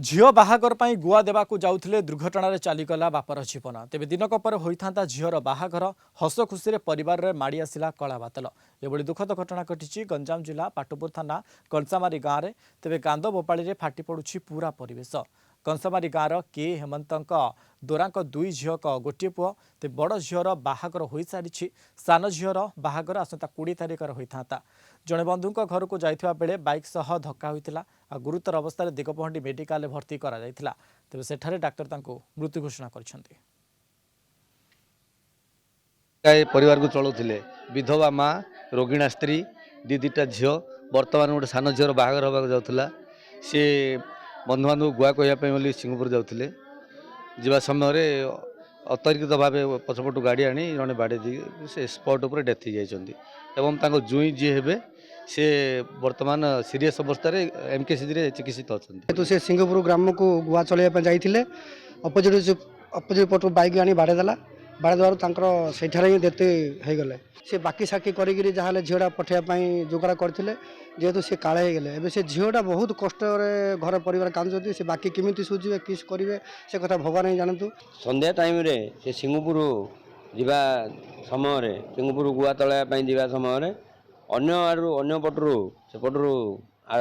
झील बाहागर पर गुआ देवाक जाऊे दुर्घटन चलीगला बापर जीवन तेज दिनक पर होता झीर बाहागर हस खुशी परिवार में माड़ आसला कला बातल एभली दुखद घटना घटी गंजाम जिला पाटपुर थाना कंसामारी गाँव में तेज कांद बोपाड़ी फाटी पड़ुछि पूरा परिवेश कंसामारी गाँवर के हेमंत दोरा दुई झील गोटे पुओ ते बड़ झीर बाहागर हो सारी सान झीर बाहागर आसंता 20 तारिख होता जड़े बंधु घर को जाइथिबा बेले बाइक सह धक्का होइतिला आ गुरुतर अवस्था दिगपहंडी मेडिकल भर्ती करा जाइथिला तेबे सेठारे डाक्टर तांको मृत्यु घोषणा करछन्ते। परिवार को चलाउथिले विधवा माँ रोगिणा स्त्री दीटा झील वर्तमान गोटे सान झीर बाहागर होगा जाउथिला सी बंधु बांधव गुआ कहवाई सिंहपुर जाउथिले जीवा समय अतर्कित भाव पछपटू गाड़ी आनी जड़े बाड़े से स्पॉट उपर डेथ हो जाती जुई जी हे से वर्तमान सीरीयस अवस्था एमकेसीजी चिकित्सित अच्छा तो से सिंहपुर ग्राम को गुआ चलैया जाइए अपोजिट पटू बाइक आनी बाड़ेदेला बाड़ेदार से डेथ हो गले से बाकी साक्षी करी जहाँ झीटा पठाइबा जोगाड़ करते जेहेतु सी काले गले एवं से झीटा बहुत कष्ट घर परिवार कांदुंट से बाकी केमी सुझे किस करेंगे से कथा भगवान ही जानतु। संध्या टाइम रे से सिंहपुर जीवा समय सिंहपुर गुआ तलैया जीवा समय अन्य पटरू से पटरू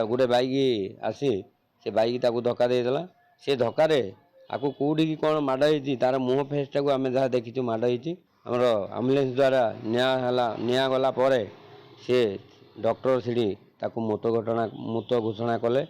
गोटे बाइक आसी से बाइक ताकू धक्का देला से धक्कार आपको कौटी की कौन माड़ होती तार मुह फेसटा को आम जहाँ देखी माड़ होती आमर आम्बुलेंस द्वारा निगला से डॉक्टर सीढ़ी मृत घोषणा कले।